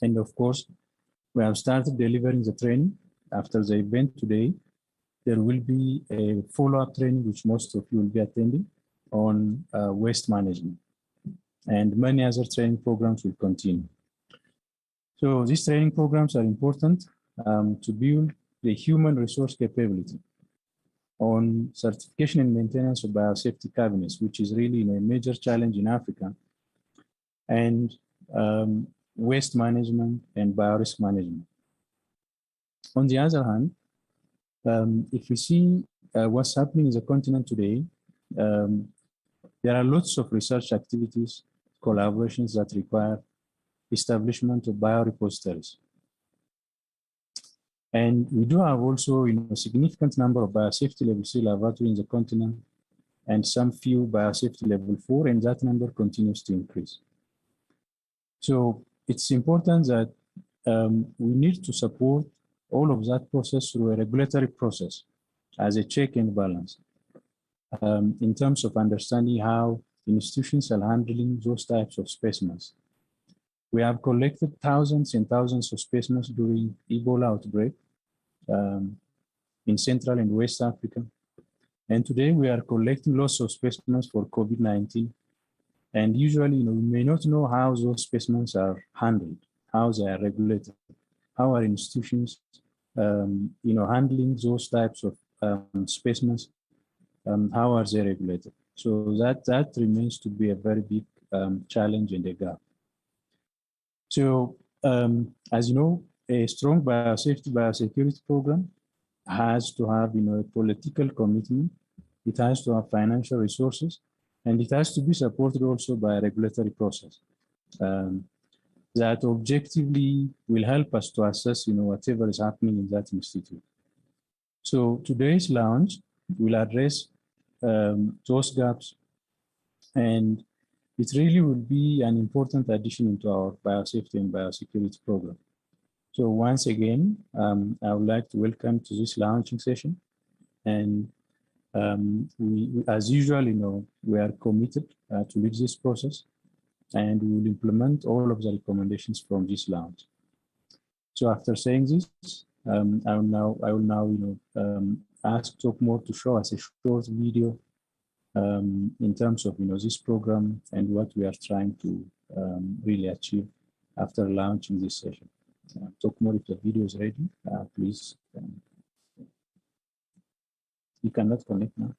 And of course, we have started delivering the training. After the event today, there will be a follow-up training, which most of you will be attending on waste management. And many other training programs will continue. So these training programs are important to build the human resource capability on certification and maintenance of biosafety cabinets, which is really a major challenge in Africa, and waste management and biorisk management. On the other hand, if we see what's happening in the continent today, there are lots of research activities, collaborations that require establishment of biorepositories. And we do have also a significant number of biosafety level 3 laboratories in the continent and some few biosafety level 4, and that number continues to increase. So it's important that we need to support all of that process through a regulatory process as a check and balance in terms of understanding how institutions are handling those types of specimens. We have collected thousands and thousands of specimens during Ebola outbreak in Central and West Africa. And today we are collecting lots of specimens for COVID-19. And usually, we may not know how those specimens are handled, how they are regulated, how are institutions, handling those types of specimens, how are they regulated? So that remains to be a very big challenge and a gap. So, as you know, a strong biosecurity program has to have, a political commitment. It has to have financial resources, and it has to be supported also by a regulatory process that objectively will help us to assess, whatever is happening in that institute. So today's launch will address those gaps, and it really will be an important addition into our biosafety and biosecurity program. So once again, I would like to welcome to this launching session. And we, as usual, we are committed to lead this process, and we will implement all of the recommendations from this launch. So after saying this, I will now ask Tokmore to show us a short video in terms of this program and what we are trying to really achieve after launching this session. Tokmore, if the video is ready, please. You cannot connect now.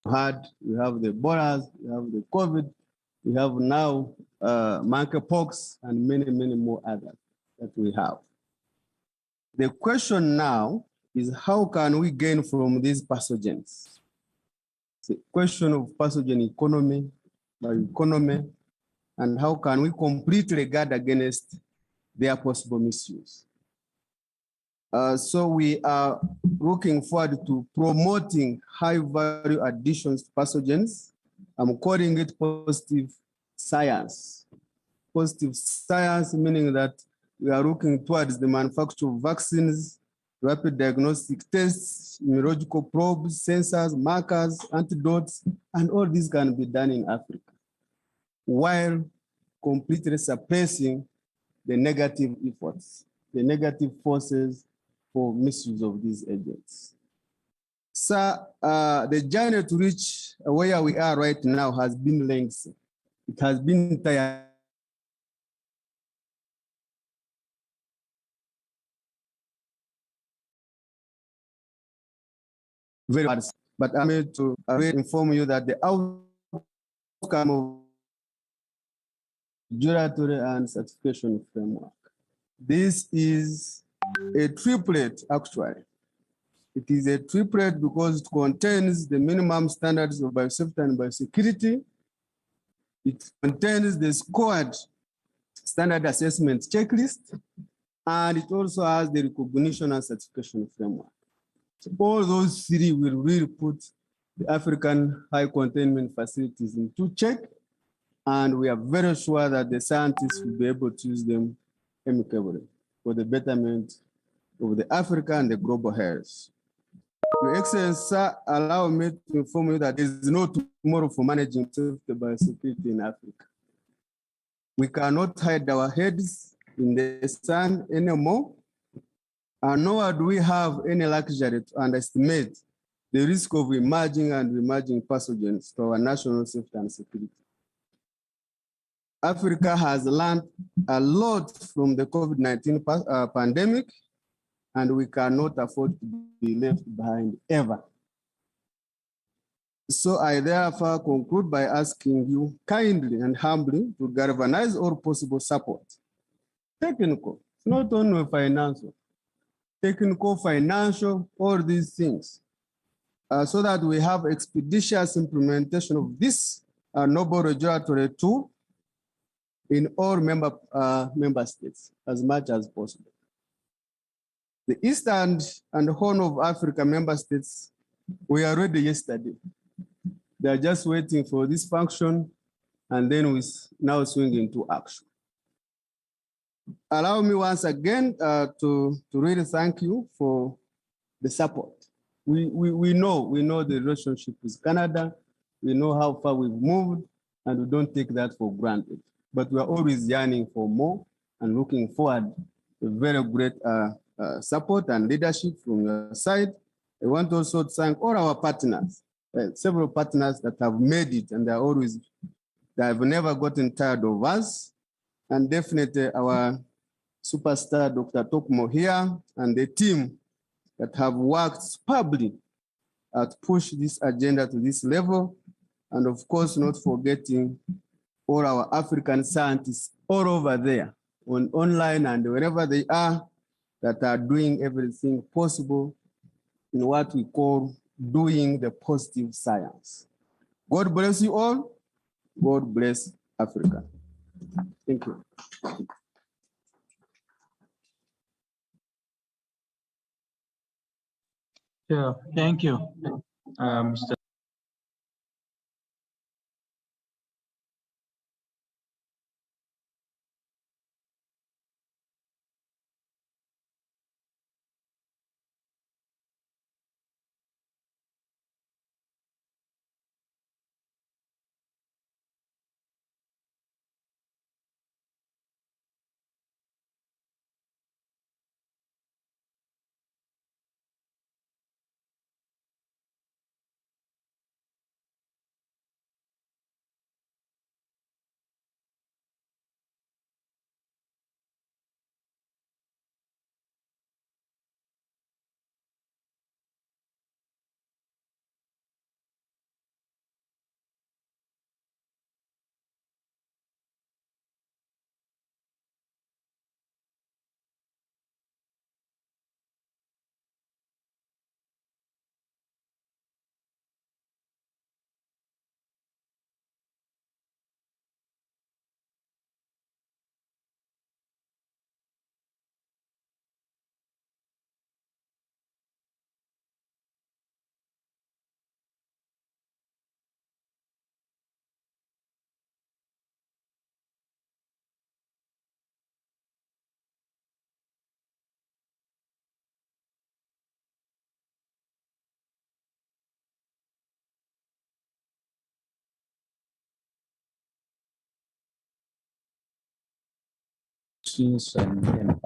We have the Ebola, we have the COVID, we have now monkeypox, and many, many more others that we have. The question now is how can we gain from these pathogens? It's a question of pathogen economy, bioeconomy, and how can we completely guard against their possible misuse. So we are looking forward to promoting high value additions to pathogens. I'm calling it positive science. Positive science meaning that we are looking towards the manufacture of vaccines, rapid diagnostic tests, immunological probes, sensors, markers, antidotes, and all these can be done in Africa, while completely suppressing the negative efforts, the negative forces for misuse of these agents. So the journey to reach where we are right now has been lengthy. It has been tiring. Very hard, but I'm here to inform you that the outcome of regulatory and certification framework. This is a triplet, actually. It is a triplet because it contains the minimum standards of biosafety and biosecurity. It contains the scored standard assessment checklist, and it also has the recognition and certification framework. So all those three will really put the African high containment facilities into check, and we are very sure that the scientists will be able to use them amicably for the betterment of the Africa and the global health. Your Excellency, sir, allow me to inform you that there is no tomorrow for managing safety biosecurity in Africa. We cannot hide our heads in the sand anymore, and nor do we have any luxury to underestimate the risk of emerging and emerging pathogens to our national safety and security. Africa has learned a lot from the COVID-19 pandemic, and we cannot afford to be left behind ever. So I therefore conclude by asking you kindly and humbly to galvanize all possible support. Technical, not only financial, technical, financial, all these things, so that we have expeditious implementation of this noble regulatory tool in all member states as much as possible. The Eastern and Horn of Africa member states were ready yesterday. They are just waiting for this function, and then we now swing into action. Allow me once again to really thank you for the support. We know the relationship with Canada. We know how far we've moved, and we don't take that for granted. But we are always yearning for more and looking forward to very great support and leadership from your side. I want also to thank all our partners, several partners that have made it, and they have never gotten tired of us. And definitely our superstar, Dr. Tokmo here, and the team that have worked superbly to push this agenda to this level. And of course, not forgetting all our African scientists all over there, online and wherever they are, that are doing everything possible in what we call doing the positive science. God bless you all. God bless Africa. Thank you. Yeah, thank you, Mr. toxins and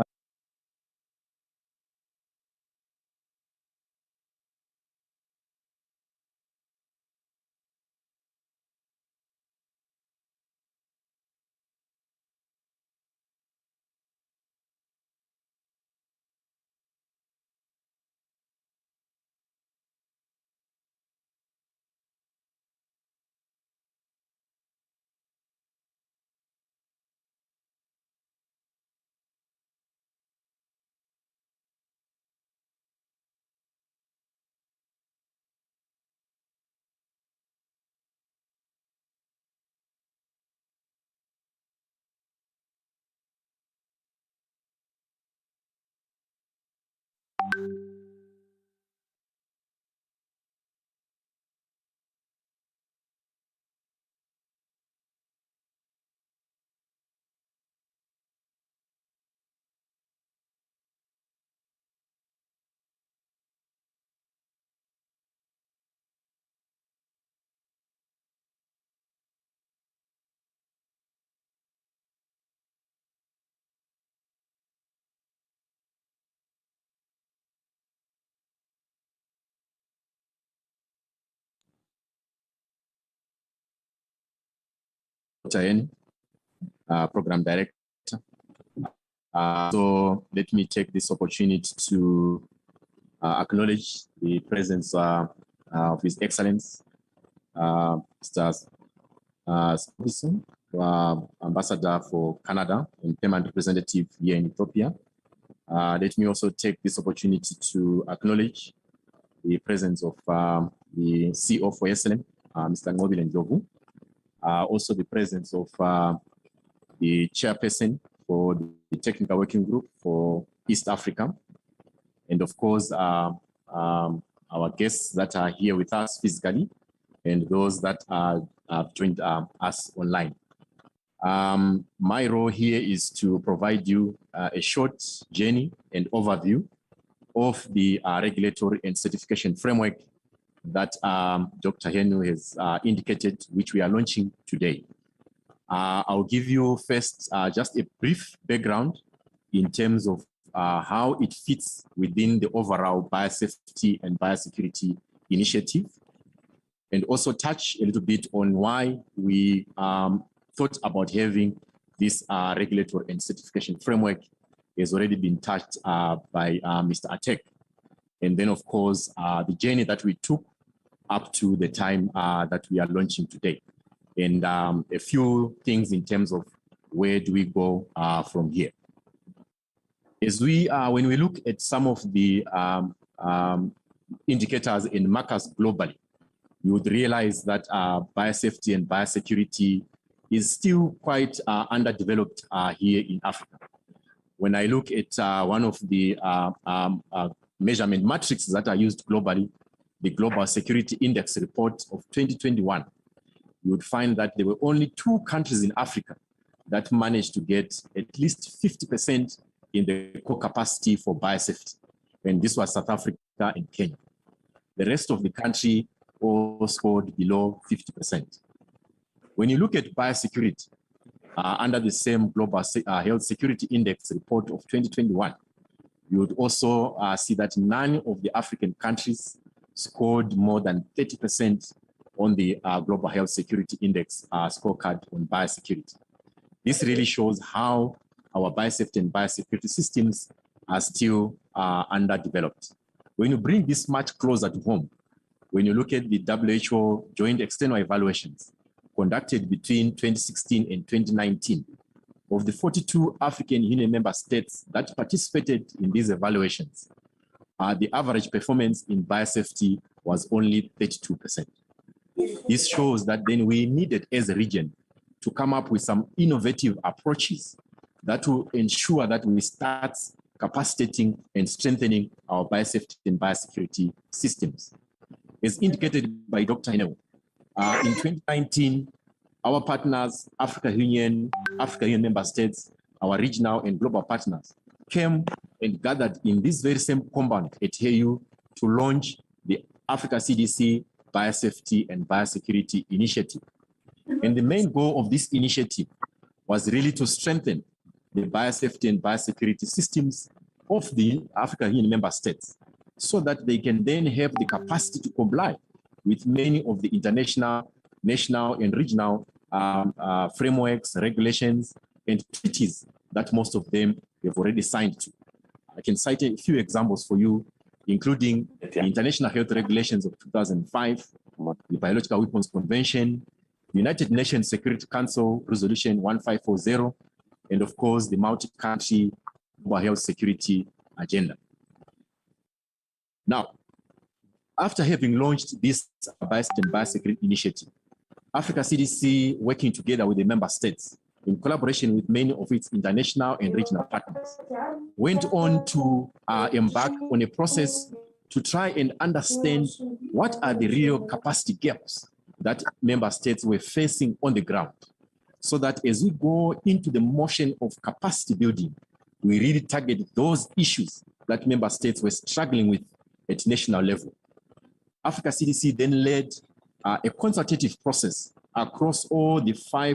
Dr. Program Director. So let me take this opportunity to acknowledge the presence of His Excellence, Mr. Spison, Ambassador for Canada and permanent representative here in Ethiopia. Let me also take this opportunity to acknowledge the presence of the CEO for SLM, Mr. Ngobil Ndlovu. Also the presence of the chairperson for the technical working group for East Africa. And of course, our guests that are here with us physically and those that have joined us online. My role here is to provide you a short journey and overview of the regulatory and certification framework that Dr. Henu has indicated, which we are launching today. I'll give you first just a brief background in terms of how it fits within the overall biosafety and biosecurity initiative, and also touch a little bit on why we thought about having this regulatory and certification framework. Has already been touched by Mr. Atek. And then, of course, the journey that we took up to the time that we are launching today. And a few things in terms of where do we go from here. As we, when we look at some of the indicators and markers globally, you would realize that biosafety and biosecurity is still quite underdeveloped here in Africa. When I look at one of the measurement matrices that are used globally, the Global Security Index report of 2021, you would find that there were only 2 countries in Africa that managed to get at least 50% in the core capacity for biosafety. And this was South Africa and Kenya. The rest of the country all scored below 50%. When you look at biosecurity, under the same Global Health Security Index report of 2021, you would also see that none of the African countries scored more than 30% on the Global Health Security Index scorecard on biosecurity. This really shows how our biosafety and biosecurity systems are still underdeveloped. When you bring this much closer to home, when you look at the WHO joint external evaluations conducted between 2016 and 2019, of the 42 African Union member states that participated in these evaluations, the average performance in biosafety was only 32%. This shows that then we needed as a region to come up with some innovative approaches that will ensure that we start capacitating and strengthening our biosafety and biosecurity systems. As indicated by Dr. Henu, in 2019, our partners, African Union member states, our regional and global partners, came and gathered in this very same compound at HAU to launch the Africa CDC Biosafety and Biosecurity Initiative. And the main goal of this initiative was really to strengthen the biosafety and biosecurity systems of the African Union member states, so that they can then have the capacity to comply with many of the international, national, and regional frameworks, regulations, and treaties that most of them have already signed to. I can cite a few examples for you, including the International Health Regulations of 2005, the Biological Weapons Convention, the United Nations Security Council Resolution 1540, and of course, the multi-country global health security agenda. Now, after having launched this Biosafety and Biosecurity initiative, Africa CDC, working together with the member states, in collaboration with many of its international and regional partners, went on to embark on a process to try and understand what are the real capacity gaps that member states were facing on the ground, so that as we go into the motion of capacity building, we really target those issues that member states were struggling with at national level. Africa CDC then led a consultative process across all the 5